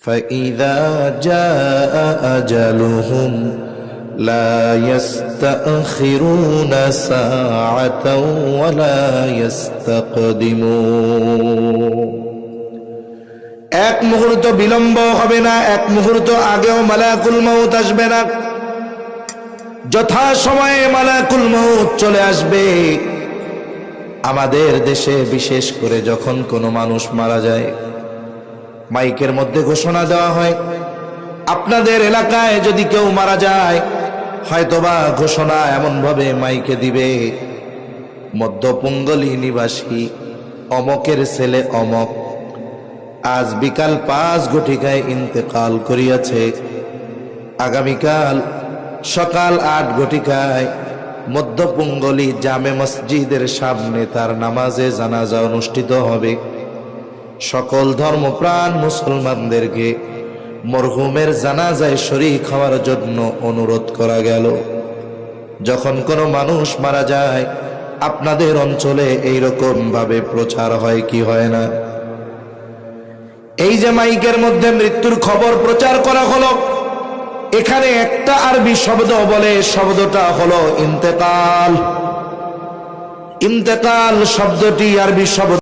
فإذا جاء أجلهم لا يستأخرون ساعة ولا يستقدمون। এক মুহূর্ত বিলম্ব হবে না, এক মুহূর্ত আগেও মালাকুল মউত আসবে না। যথা সময়ে মালাকুল মউত চলে আসবে। আমাদের দেশে বিশেষ করে যখন কোনো মানুষ মারা যায়, মাইকের মধ্যে ঘোষণা দেওয়া হয়, আপনাদের এলাকায় যদি কেউ মারা যায়, হয়তোবা ঘোষণা এমন ভাবে মাইকে দিবে, মধ্যপঙ্গলী নিবাসী অমকের ছেলে অমক আজ বিকাল 5 ঘটিকায় ইন্তেকাল করিয়াছে। আগামীকাল সকাল 8 ঘটিকায় মধ্যপঙ্গলী জামে মসজিদের সামনে তার নামাজে জানাজা অনুষ্ঠিত হবে। সকল ধর্মপ্রাণ মুসলমানদেরকে মরহুমের জানাজায় শরীক হওয়ার জন্য অনুরোধ করা গেল। যখন কোনো মানুষ মারা যায়, আপনাদের অঞ্চলে এইরকম ভাবে প্রচার হয় কি হয় না? এই যে মাইকের মধ্যে মৃত্যুর খবর প্রচার করা হলো, এখানে একটা আরবি শব্দ বলে, শব্দটা হলো ইন্তেকাল। ইন্তেকাল শব্দটি আরবি শব্দ।